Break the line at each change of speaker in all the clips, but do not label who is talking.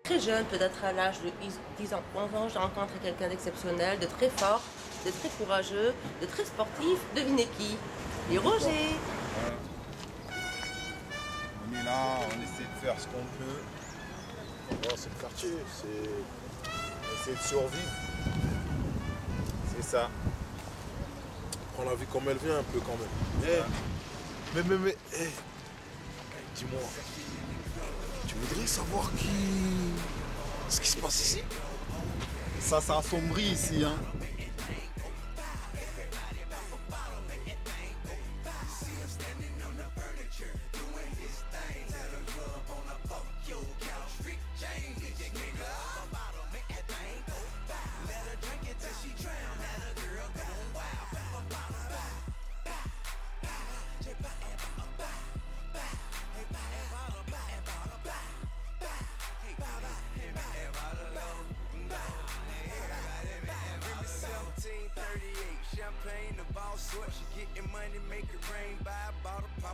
Très jeune, peut-être à l'âge de 10 ans, 11 ans, j'ai rencontré quelqu'un d'exceptionnel, de très fort, de très courageux, de très sportif. Devinez qui? Et Roger.
On est là, on essaie de faire ce qu'on peut.
Bon, c'est le quartier, c'est essayer de survivre.
C'est ça.
On prend la vie comme elle vient un peu quand même. Dis-moi, tu voudrais savoir ce qui se passe ici?
Ça assombrit ici, hein.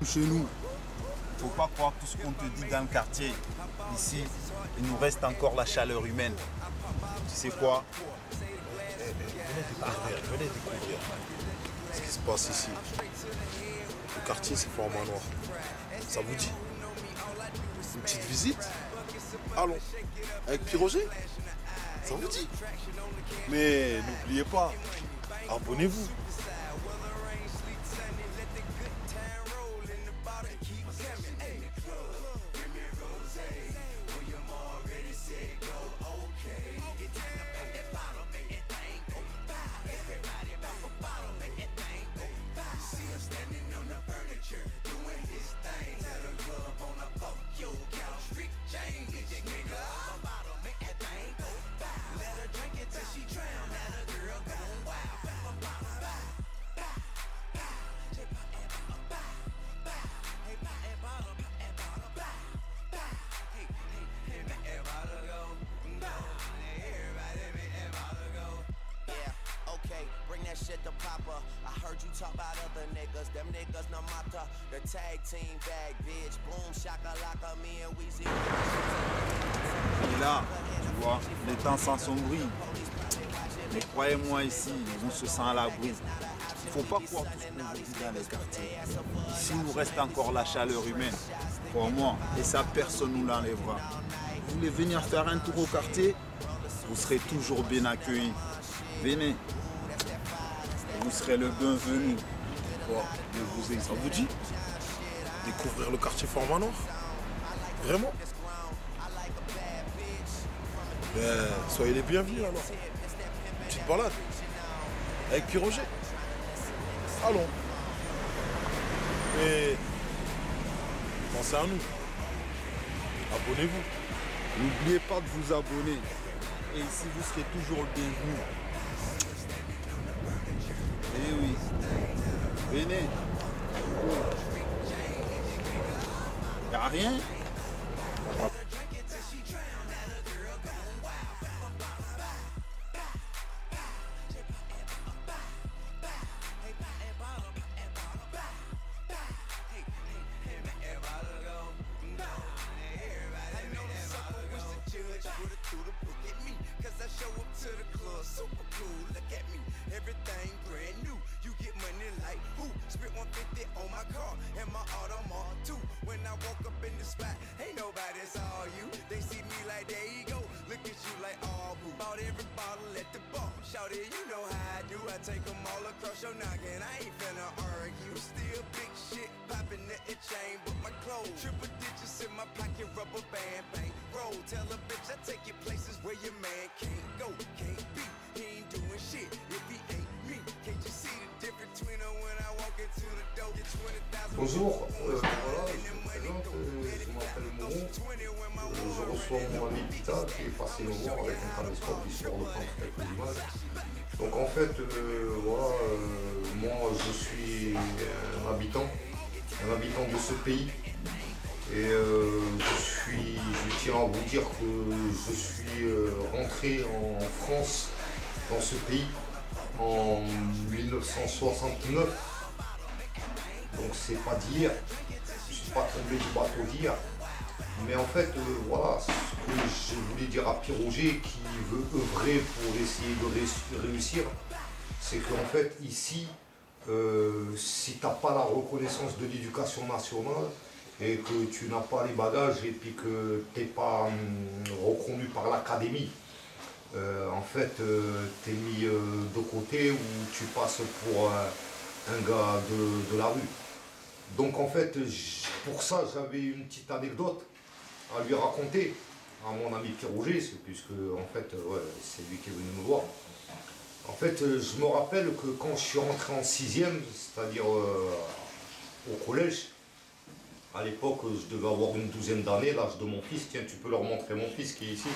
Chez nous, faut pas croire tout ce qu'on te dit dans le quartier. Ici, il nous reste encore la chaleur humaine. Tu sais quoi?
Venez découvrir ce qui se passe ici. Le quartier, c'est Fort Manoir. Ça vous dit? Une petite visite? Allons, avec Roger? Ça vous dit? Mais n'oubliez pas, abonnez-vous.
Shit to Papa. I heard you talk about other niggas. Them niggas no matter. The tag team bag, bitch. Boom, shakalaka, me and Weezy.
Et là, tu vois, les temps s'assombrissent. Mais croyez-moi ici, on se sent à l'abri. Il ne faut pas croire tout ce qu'on vous dit dans les quartiers. Ici, il nous reste encore la chaleur humaine. Pour moi, et ça, personne ne nous l'enlèvera. Vous voulez venir faire un tour au quartier? Vous serez toujours bien accueillis. Venez. Vous serez le bienvenu.
Ça vous dit? Découvrir le quartier Fort Manoir? Vraiment? Ben, soyez les bienvenus alors. Une petite balade. Avec Roger. Allons. Et pensez à nous. Abonnez-vous.
N'oubliez pas de vous abonner. Et ici, vous serez toujours le bienvenu. Eh oui. Venez. Y'a rien?
Everything brand new. You get money like who? Spit 150 on my car and my Audemars too. When I walk up in the spot, ain't nobody saw you. They see me like, there you go. Look at you like, oh, boo. Bought every bottle at the bar. Shout it, you know how I do. I take them all across your noggin. I ain't finna argue. Still big shit popping at the chain, but my clothes triple digits in my pocket, rubber band, bang. Roll, tell a bitch I take you places where your man can't go, can't be. He ain't doing shit if he ain't me. Can't you see the difference between her when I walk into the door? Get 20,000.
Bonjour, voilà, je me présente, je m'appelle Moron. Je reçois mon ami Pita qui est passé nous voir avec un caméscope histoire de prendre quelques images. Donc en fait, voilà, moi je suis un habitant de ce pays. Et je tiens à vous dire que je suis rentré en France, dans ce pays, en 1969. Donc c'est pas d'hier, je ne suis pas tombé du bateau d'hier. Mais en fait, voilà, ce que je voulais dire à Pierroger qui veut œuvrer pour essayer de réussir, c'est qu'en fait, ici, si tu n'as pas la reconnaissance de l'éducation nationale et que tu n'as pas les bagages et puis que tu n'es pas reconnu par l'académie, en fait, tu es mis de côté ou tu passes pour un gars de la rue. Donc en fait, pour ça, j'avais une petite anecdote à lui raconter à mon ami Pierroger, puisque en fait, c'est lui qui est venu me voir. En fait, je me rappelle que quand je suis rentré en 6e, c'est-à-dire au collège, à l'époque, je devais avoir une 12aine d'années, l'âge de mon fils. Tiens, tu peux leur montrer mon fils qui est ici.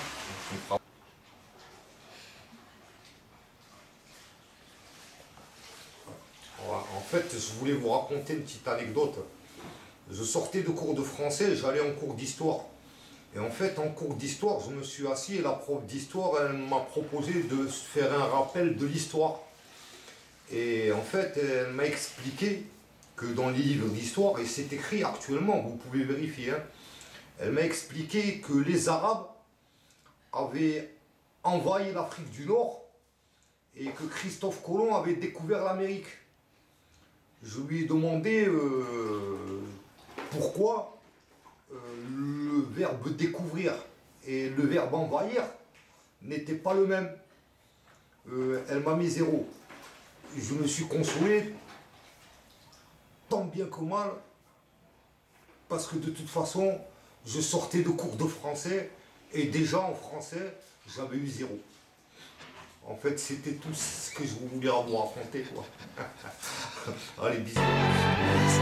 Voilà. En fait, je voulais vous raconter une petite anecdote. Je sortais de cours de français, j'allais en cours d'histoire. Et en fait, en cours d'histoire, je me suis assis et la prof d'histoire, elle m'a proposé de faire un rappel de l'histoire. Et en fait, elle m'a expliqué que dans les livres d'histoire, et c'est écrit actuellement, vous pouvez vérifier, hein, elle m'a expliqué que les Arabes avaient envahi l'Afrique du Nord et que Christophe Colomb avait découvert l'Amérique. Je lui ai demandé pourquoi le verbe découvrir et le verbe envahir n'étaient pas le même. Elle m'a mis 0. Je me suis consolé tant bien que mal parce que de toute façon je sortais de cours de français et déjà en français j'avais eu 0. En fait, c'était tout ce que je voulais vous raconter, quoi. Allez, bisous.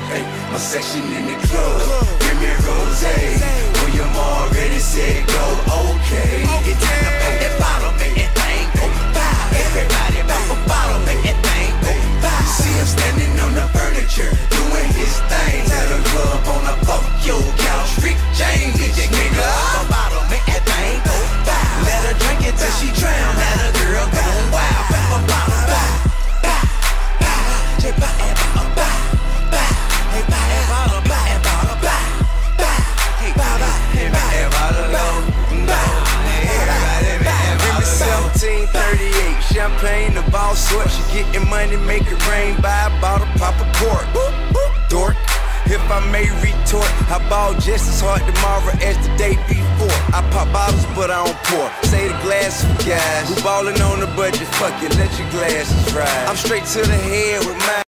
Hey, my section in the club, give me rosé. William already said go, okay. It's time to pop that bottle, make that thing go by. Everybody pop a bottle, make that thing go by. See him standing on the furniture, doing his thing. Tell the club on the fuck your couch, Rick James. Get your nigga up a bottle, make that thing go by. Let her drink it till she drown, let her girl go wild. Pop a bottle, bye, bye, bye. Just bye, bye, bye. Champagne, the ball sort, she getting money, make it rain, buy a bottle, pop a cork. Dork, if I may retort, I ball just as hard tomorrow as the day before. I pop bottles, but I don't pour. Say the glass for guys who ballin' on the budget, fuck it, let your glasses rise. I'm straight to the head with my